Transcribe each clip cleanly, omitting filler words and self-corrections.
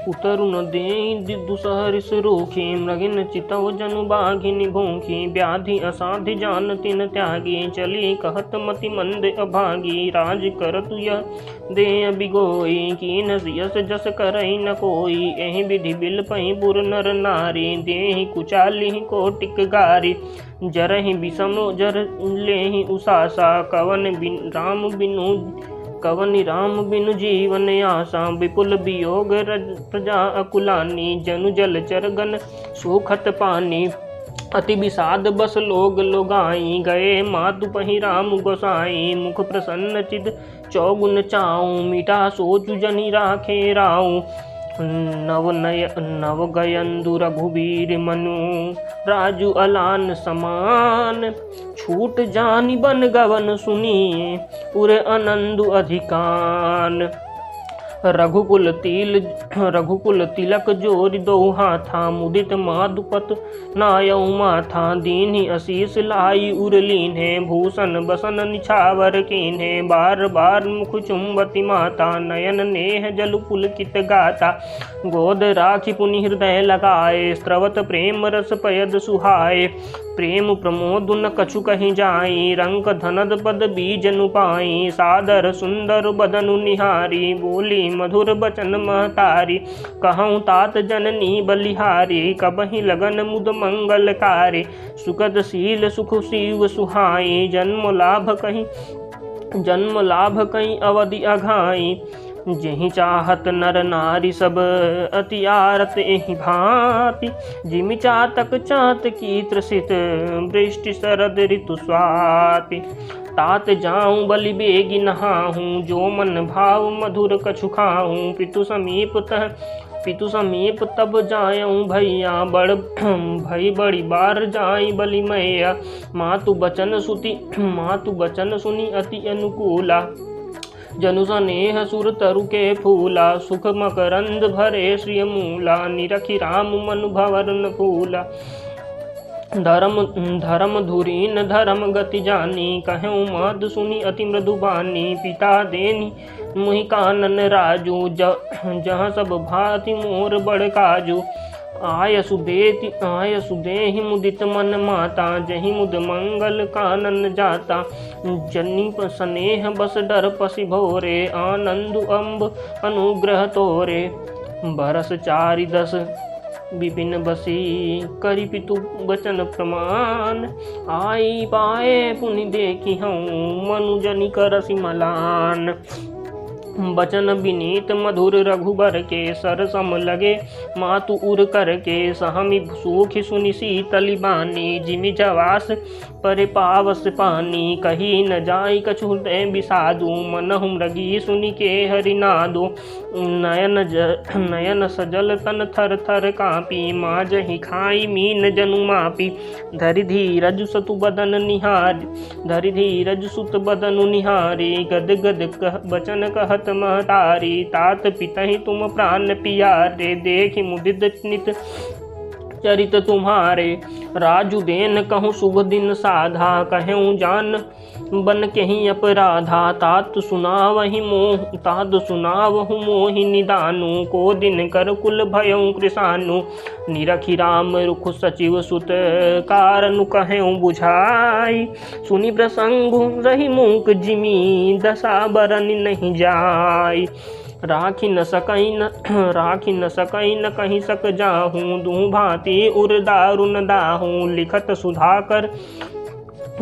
उतरु न देई दुसहरिस रूखी, मृगिन चितव जनु बाघिनी भूखी। व्याधि असाध्य जान तिन त्यागी, चली कहत मति मंद अभागी। राज करतु यह दे बिगोई, कीन यस जस करई न कोई। एहि विधि बिल पही पुर नर नारी, देहि कुचाली कोटिक गारी। जरहि विषम जर लेहि उसासा, कवन राम बिनु जीवन आसा। विपुल वियोग प्रजा अकुलानी, जनु जल चरगन सुखत पानी। अति विषाद बस लोग लोगाई, गए मातु पही राम गोसाई। मुख प्रसन्न चिद चौगुन चाऊ, मीठा सोचु जनि राखे राऊ। नव गयंदु रघुवीर मनु, राजु अलान समान। छूट जानि बन गवन सुनिए, पुर आनंदु अधिकान। रघुकुल तिलक जोरि दो हाथा, मुदित माधुपत नायऊ माथा। दीन्हि असीस लाई उरलीन्हे, भूषण बसन निछावर कीन्हे। बार बार मुख चुंबती माता, नयन नेह जल पुलकित गाता। गोद राखी पुनि हृदय लगाए, स्रवत प्रेम रस पयद सुहाए। प्रेम प्रमोद न कछु कहीं जाई, रंक धनद पद बीजनु पाई। सादर सुंदर बदनु निहारी, बोली मधुर बचन महतारी। कहूँ तात जननी बलिहारी, कबहि लगन मुद मंगलकारी। सुखद शील सुख शिव सुहाई, जन्म लाभ कहीं अवधि अघाई। जेहि चाहत नर नारी सब, अति आरत एहि भांति। जिमि चातक चातकी त्रसित, वृष्टि शरद ऋतु स्वाति। तात जाऊं बलि बेगी नहाहूँ, जो मन भाव मधुर कछु खाहूँ। पितु समीप तब जायऊँ भैया, भई बड़ी बार जाई बलि मैया। मातु बचन सुनी अति अनुकूला, जनु सनेह सुर तरु के फूला। सुख मकरंद भरे श्रिय मूला, निरखि राम मनु भवर न फूला। धर्म धुरीन धर्म गति जानी, कहूँ मद सुनी अति मृदुबानी। पिता देनी मुहि कानन राजू, जहाँ सब भांति मोर बड़ काजू। आय सुदेहि मुदित मन माता, जहि मुद मंगल कानन जाता। जनि स्नेह बस डर पसि भोरे, आनंदु अम्ब अनुग्रह तोरे। बरस 4-10 विपिन बसी, करि पितु बचन प्रमाण। आई पाए पुनि देखी हूँ, मनु जनि करसि मलान। बचन विनीत मधुर रघुबर के, सर सम लगे मातु उर कर के। सहमि सूखि सुनि शीतलि बानी, जिमि जवास परे पावस पानी। कही न जाई कछु हृदय विषादु, मनहु मृगी सुनि के हरिनादु। नयन सजल तन थर थर कापी, माजहि खाई मीन जनु मापी। धरि धीरज सुत बदनु निहारी, गद गद बचन कहत महतारी। तात पितहि तुम प्राण पियारे, देखि मुदित नित चरित तुम्हारे। राजु देन कहूँ शुभ दिन साधा, कहूँ जान बन कहीं अपराधा। तात सुनावहु मोहि निदानु, को दिन कर कुल भयउ कृसानु। निरखि राम रुख सचिव सुत, कारनु कहूँ बुझाई। सुनि प्रसंगु रही मूक जिमी, दशा बरन नहीं जाई। राखी न सकई न कहीं सक जाहूँ, दूँ भांति उर दारुन दाहूँ। लिखत सुधाकर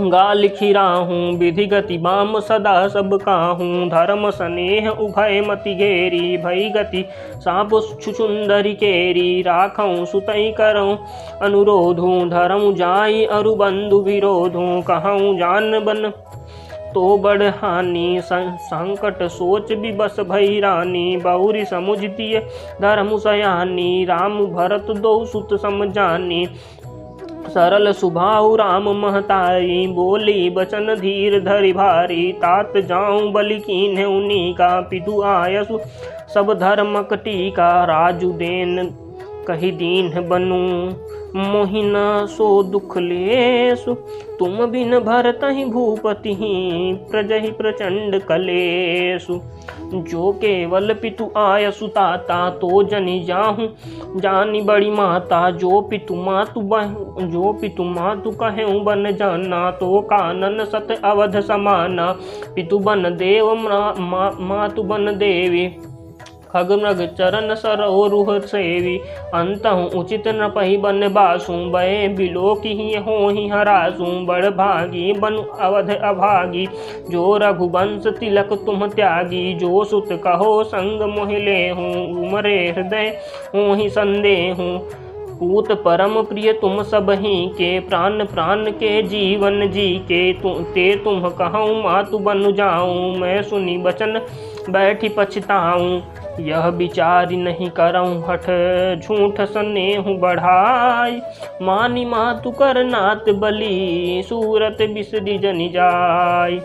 गा लिखी राहूँ, विधि गति बाम सदा सब काहूँ। धर्म स्नेह उभय मति घेरी, भई गति साप छुचुंदरी केरी। राखऊँ सुतई करऊँ अनुरोधूँ, धर्म जाई अरु बंधु विरोधूँ। कहूँ जान बन तो बड़ हानि, संकट सोच भी बस भई रानी। बहुरी समुझती धर्म सयानी, राम भरत दो सुत समझानी। सरल सुभाऊ राम महतारी, बोली बचन धीर धरि भारी। तात जाऊं बलि कीन्हे उनी का, पितु आयसु सब धर्मक टीका। राजु देन कही दीन बनू मोहिन सो दुख लेसु। तुम बिन भरतहि भूपति प्रजहि प्रचंड कलेसु। जो केवल पितु आयसु ताता तो जनि जाहूँ जानी बड़ी माता। जो पितु मातु कहें बन जाना तो कानन सत अवध समाना। पितु बन देव मातु बन देवी खग मृग चरण सरोरुह सेवी। अंतहु उचित न पही बन बासु बय बिलो की हो ही हरासु। बड़ भागी बनु अवध अभागी जो रघुवंश तिलक तुम त्यागी। जो सुत कहो संग मोहिले हूँ उमरे हृदय हो ही संदेहूँ। पूत परम प्रिय तुम सब ही के प्राण प्राण के जीवन जी के। तुम कहूँ मातु बनु जाऊँ मैं सुनी बचन बैठी पछताऊँ। यह विचार नहीं करऊँ हठ झूठ स्नेह बढ़ाई। मानी मातु कर नात बलि सूरत बिसरि जनि जाय।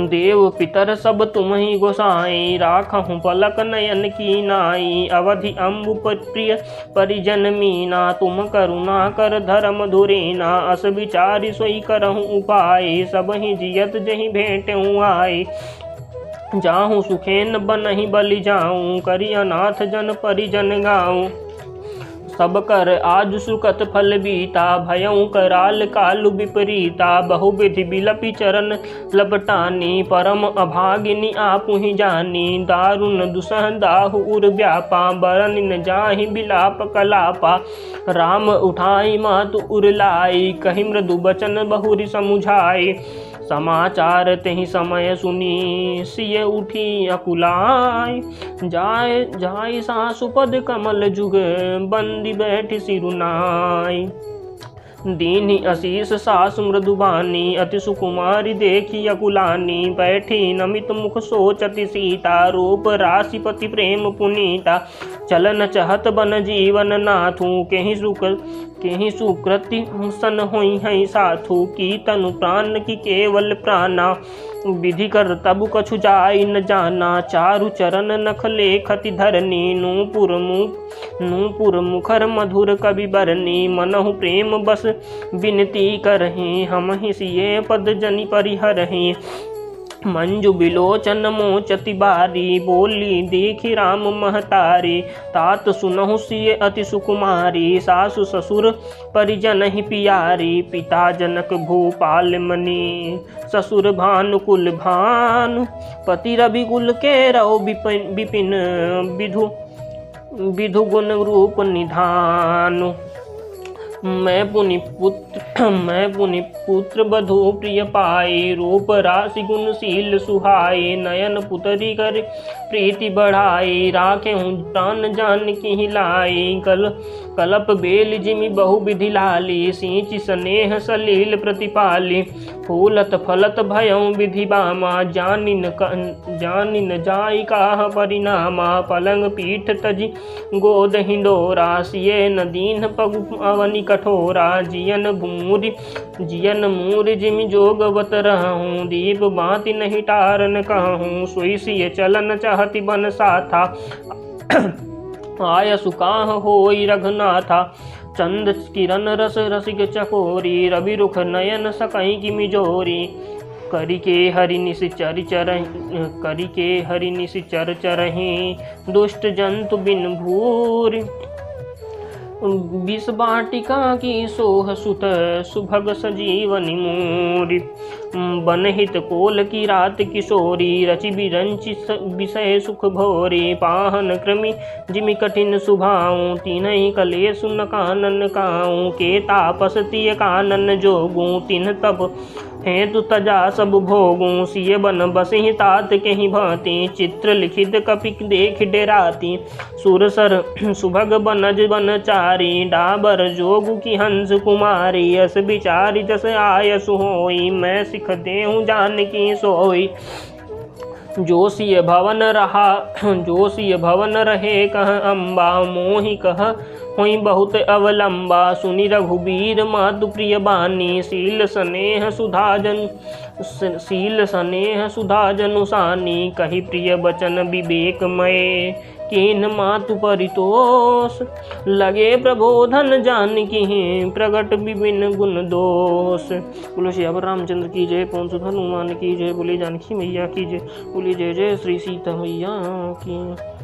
देव पितर सब तुम ही गोसाई राखहु पलक नयन की नाई। अवधि अम्बु प्रिय परिजन मीना तुम करुणा कर धर्म धुरीना। अस विचारि सोई करहु उपाय सब ही जियत जहि भेंटहु आए। जाहूँ सुखेन बनहि बलि जाऊँ करी अनाथ जन परिजन गाऊँ। सब कर आज सुकत फल बीता भयऊँ कराल कालु विपरीता। बहुविधि बिलपि चरण लपटानी परम अभागिनी आपु ही जानी। दारुण दुसह दाहु उर व्यापा बरन न जाहि बिलाप कलापा। राम उठाई मातु उर लाई कही मृदु बचन बहुरी समुझाई। समाचार तेहि समय सुनी सिय उठी अकुलाई। जाय सासु पद कमल जुग बंदी बैठी सिरुनाई। दीन्ही आशीष सासु मृदुबानी अति सुकुमारी देखी अकुलानी। बैठी नमित मुख सोचति सीता रूप राशिपति प्रेम पुनीता। चलन चहत बन जीवन नाथू केहि सुकृति सन होई है साथु। की तनु प्राण की केवल प्राणा विधि कर तब कछु जाय न जाना। चारु चरण नख लेखति धरनी नूपुर मुखर मधुर कवि बरनी। मनहु प्रेम बस विनती करहि हम ही सिए पद जनि परिहरहि। मंजु बिलोचन मोचति बारी बोली देखी राम महतारी। तात सुनहु सिय अति सुकुमारी सासु ससुर परिजन ही पियारी। पिता जनक भूपाल मणि ससुर भानुकुल भानु। पति रविकुल के रौ विपिन विधु गुण रूप निधानु। मैं पुनि पुत्र बधू प्रिय पाई। रूप राशि गुणशील सुहाई नयन पुतरी कर प्रीति बढ़ाई। राखे हूँ प्राण जान की हिलाई कलप बेल जिमि बहु विधि लाली। सींच स्नेह सलील प्रतिपाली फूलत फलत भयं विधि बामा। जानिन जाई काह परिणामा। पलंग पीठ तजी गोद हिंडोरा सिये न दीन पगु अवनि कठोरा। जियन मूर जिमि जोगवत रहूँ। दीप बाति नहीं टारन कहूँ। सोई सिय चलन चाहति बन साथा। आय सुकाह होई रघुनाथा। चंद किरण रस रसिक चकोरी। रवि रुख नयन सकई की मिजोरी। करिके हरि निशिचर चरहि। दुष्ट जंतु बिन भूरि। विष बाटिका की सोह सुत सुभग सजीवनि मोरी। बनहित कोल की रात किशोरी। रचि बिरंचि विषय सुख भोरी। पाहन क्रमि जिमि कठिन सुभाऊँ। तीनहि कलेसु न कानन काऊँ। के तापस तिय कानन जोगूँ। तिन्ह तप हेतु तजा सब भोगूँ। सिय बन बसहि तात केहि भांति। चित्र लिखित कपि देख डेराती। सुरसर सुभग बनज बनचारी। डाबर जोगु की हंस कुमारी। यस विचारी जस आयसु होई। मैं सिख देहूँ जानकी सोई। जोशिय भवन रहे कह अम्बा। मोहि कह हुई बहुत अवलंबा। सुनि रघुबीर मातु प्रिय बानी। शील स्नेह सुधा जनुसानी। कही प्रिय बचन विवेकमय। कीन मातु परितोष। लगे प्रबोधन जानकी प्रगट विभिन्न गुण दोष। बोलो श्यावर रामचंद्र की जय, पवन सुत हनुमान की जय, बोले जानकी मैया की जय, बोले जय जय श्री सीता मैया की।